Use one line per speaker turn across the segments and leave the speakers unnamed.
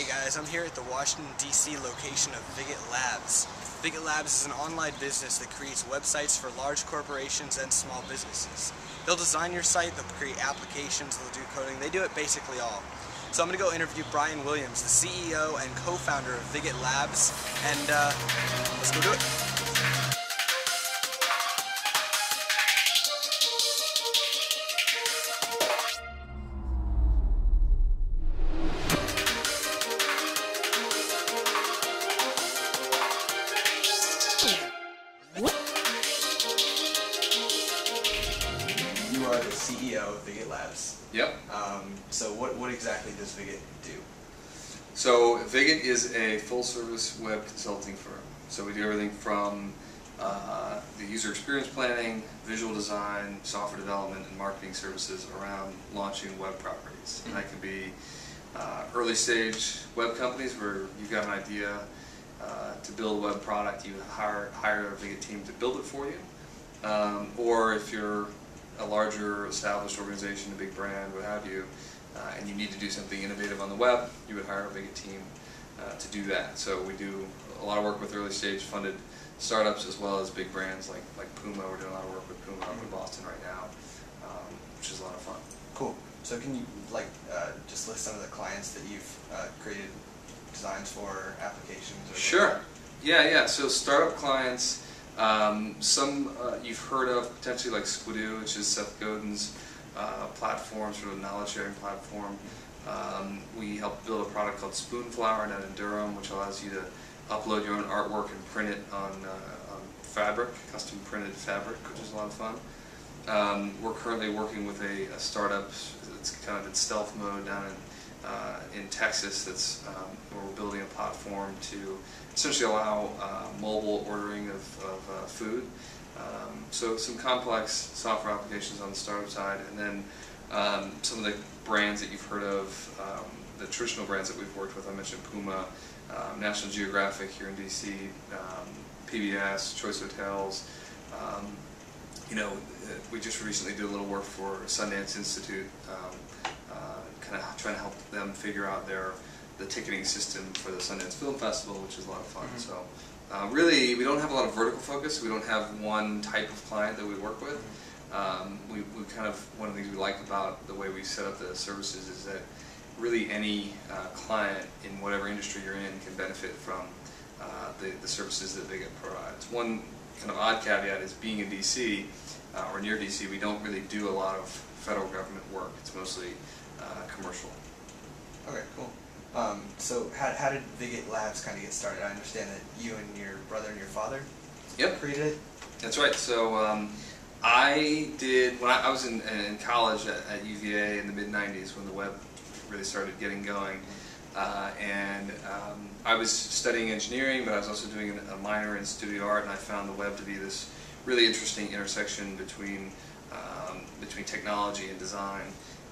Hey guys, I'm here at the Washington, D.C. location of Viget Labs. Viget Labs is an online business that creates websites for large corporations and small businesses. They'll design your site, they'll create applications, they'll do coding, they do it basically all. So I'm going to go interview Brian Williams, the CEO and co-founder of Viget Labs, and let's go do it. You are the CEO of Viget Labs.
Yep.
So what exactly does Viget do?
So Viget is a full-service web consulting firm. So we do everything from the user experience planning, visual design, software development, and marketing services around launching web properties. And that can be early stage web companies where you've got an idea to build a web product, you hire a Viget team to build it for you. Or if you're a larger established organization, a big brand, what have you, and you need to do something innovative on the web, you would hire a Viget team to do that. So we do a lot of work with early stage funded startups as well as big brands like Puma. We're doing a lot of work with Puma up in Boston right now, which is a lot of fun.
Cool. So can you just list some of the clients that you've created designs for, applications? Or
Sure. Yeah. So startup clients, some you've heard of potentially, like Squidoo, which is Seth Godin's platform, sort of knowledge sharing platform. We helped build a product called Spoonflower down in Durham, which allows you to upload your own artwork and print it on fabric, custom printed fabric, which is a lot of fun. We're currently working with a startup. It's kind of in stealth mode down in Texas. That's where we're building a platform to essentially allow mobile ordering of food. So some complex software applications on the startup side, and then some of the brands that you've heard of, the traditional brands that we've worked with. I mentioned Puma, National Geographic here in DC, PBS, Choice Hotels. We just recently did a little work for Sundance Institute, kind of trying to help them figure out the ticketing system for the Sundance Film Festival, which is a lot of fun. So really, we don't have a lot of vertical focus. We don't have one type of client that we work with. We kind of, one of the things we like about the way we set up the services is that really any client in whatever industry you're in can benefit from the services that Viget provides. One kind of odd caveat is being in DC or near DC, we don't really do a lot of federal government work. It's mostly commercial.
Okay, cool. So how did Viget Labs kind of get started? I understand that you and your brother and your father created it?
That's right. So I did, when I was in college at UVA in the mid-90s when the web really started getting going. I was studying engineering, but I was also doing a minor in studio art, and I found the web to be this really interesting intersection between technology and design.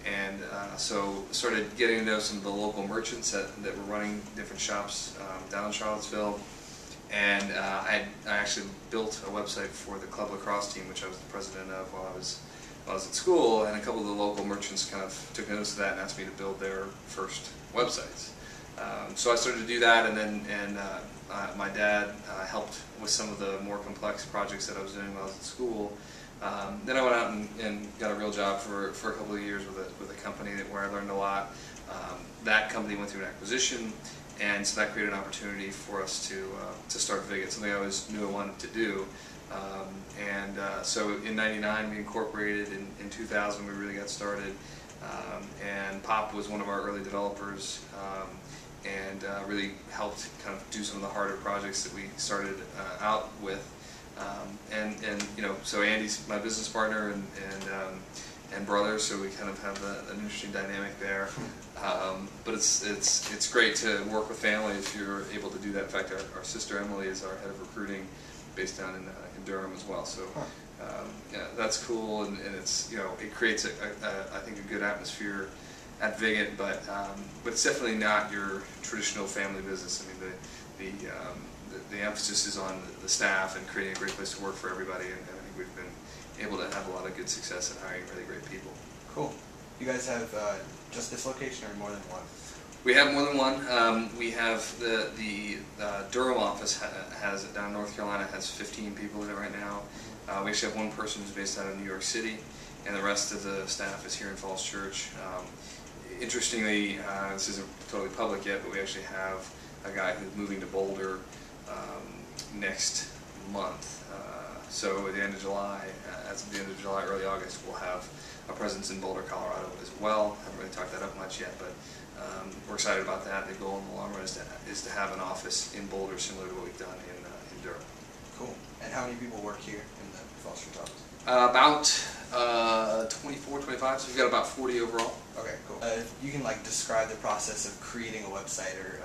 And so started getting to know some of the local merchants that were running different shops down in Charlottesville. And I actually built a website for the club lacrosse team, which I was the president of while I was at school. And a couple of the local merchants kind of took notice of that and asked me to build their first websites. So I started to do that, and my dad helped with some of the more complex projects that I was doing while I was at school. Then I went out and got a real job for a couple of years with a company where I learned a lot. That company went through an acquisition, and so that created an opportunity for us to start Viget, something I always knew I wanted to do. So in '99 we incorporated. In 2000 we really got started, and Pop was one of our early developers, and really helped kind of do some of the harder projects that we started out with. So Andy's my business partner and brother, so we kind of have an interesting dynamic there. But it's great to work with family if you're able to do that. In fact, our sister Emily is our head of recruiting, based down in Durham as well. So yeah, that's cool, and it's it creates I think a good atmosphere at Viget, but it's definitely not your traditional family business. I mean the emphasis is on the staff and creating a great place to work for everybody, and I think we've been able to have a lot of good success at hiring really great people.
Cool. You guys have just this location or more than one?
We have more than one. We have the Durham office has it down in North Carolina, has 15 people in it right now. We actually have one person who's based out of New York City, and the rest of the staff is here in Falls Church. Interestingly, this isn't totally public yet, but we actually have a guy who's moving to Boulder next month. So at the end of July, as of the end of July, early August, we'll have a presence in Boulder, Colorado as well. Haven't really talked that up much yet, but we're excited about that. The goal in the long run is to have an office in Boulder similar to what we've done in Durham.
Cool. And how many people work here in the Falls Church office?
About 24, 25, so we've got about 40 overall.
Okay, cool. If you can like describe the process of creating a website or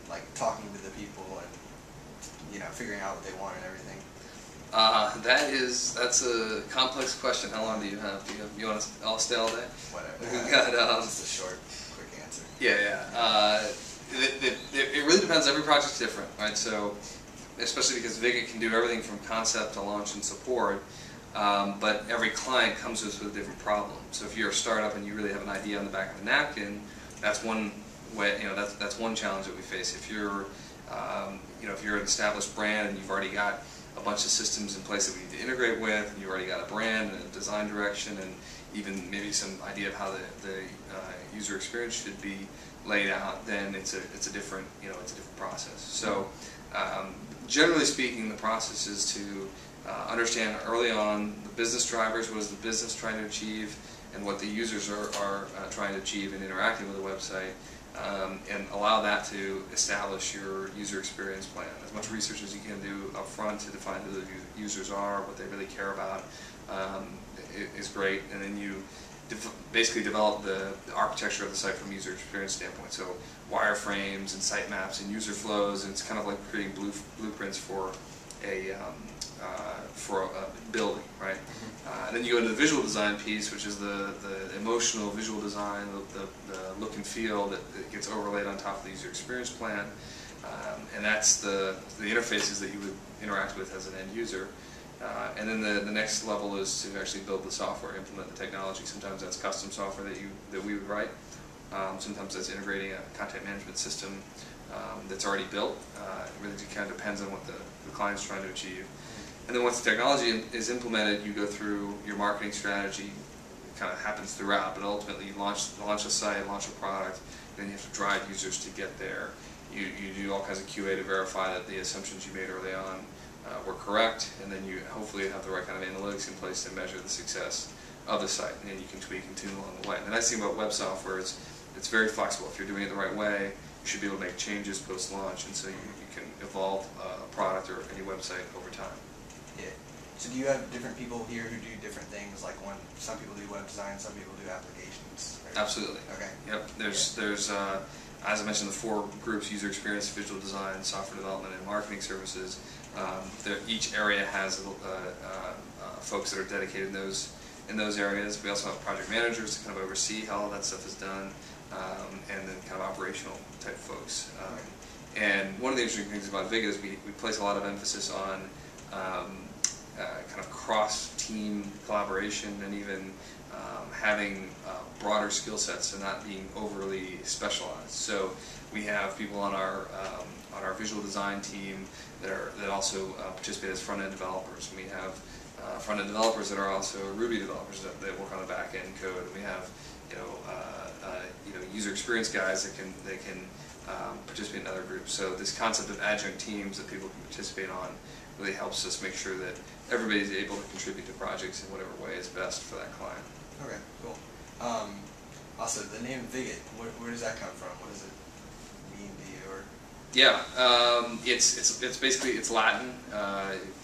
like talking to the people and figuring out what they want and everything.
That's a complex question. How long do you have? You want to all stay all day?
Whatever.
We got
just a short, quick answer.
Yeah. It really depends. Every project's different, right? So, especially because Viget can do everything from concept to launch and support, but every client comes to us with a different problem. So if you're a startup and you really have an idea on the back of a napkin, that's one way. That's one challenge that we face. If you're if you're an established brand and you've already got a bunch of systems in place that we need to integrate with, and you already got a brand and a design direction, and even maybe some idea of how the user experience should be laid out, then it's a different process. So generally speaking, the process is to understand early on the business drivers, what is the business trying to achieve, and what the users are trying to achieve in interacting with the website. And allow that to establish your user experience plan. As much research as you can do up front to define who the users are, what they really care about, is great. And then you basically develop the architecture of the site from a user experience standpoint. So wireframes and sitemaps and user flows, and it's kind of like creating blueprints for a building, right? And then you go into the visual design piece, which is the emotional visual design, the look and feel that gets overlaid on top of the user experience plan, and that's the interfaces that you would interact with as an end user. And then the next level is to actually build the software, implement the technology. Sometimes that's custom software that we would write. Sometimes that's integrating a content management system that's already built. It really kind of depends on what the client's trying to achieve. And then once the technology is implemented, you go through your marketing strategy. It kind of happens throughout, but ultimately you launch a site, launch a product, and then you have to drive users to get there. You do all kinds of QA to verify that the assumptions you made early on were correct, and then you hopefully have the right kind of analytics in place to measure the success of the site, and then you can tweak and tune along the way. And the nice thing about web software is it's very flexible. If you're doing it the right way, you should be able to make changes post-launch, and so you can evolve a product or any website over time.
Yeah. So do you have different people here who do different things? Like some people do web design, some people do applications. Right?
Absolutely. Okay. Yep. There's as I mentioned, the 4 groups: user experience, visual design, software development, and marketing services. Each area has folks that are dedicated in those areas. We also have project managers to kind of oversee how all that stuff is done, and then kind of operational type folks. And one of the interesting things about Viget is we place a lot of emphasis on kind of cross-team collaboration, and even having broader skill sets and not being overly specialized. So we have people on our visual design team that also participate as front-end developers. And we have front-end developers that are also Ruby developers that work on the back-end code. And we have user experience guys that can participate in other groups. So this concept of adjunct teams that people can participate on really helps us make sure that everybody's able to contribute to projects in whatever way is best for that client.
Okay, cool. Also, the name Viget, where does that come from? What does it mean to you? Or?
Yeah, it's basically Latin.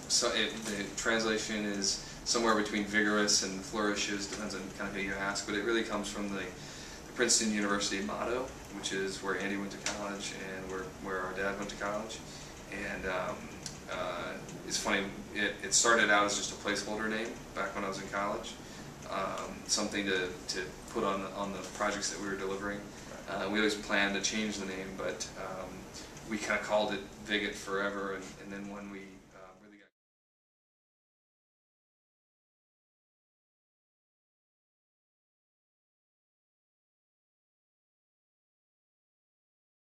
So the translation is somewhere between vigorous and flourishes, depends on kind of who you ask. But it really comes from the Princeton University motto, which is where Andy went to college and where our dad went to college. And it's funny, it started out as just a placeholder name back when I was in college, something to put on the projects that we were delivering. We always planned to change the name, but we kind of called it Viget forever, and then when we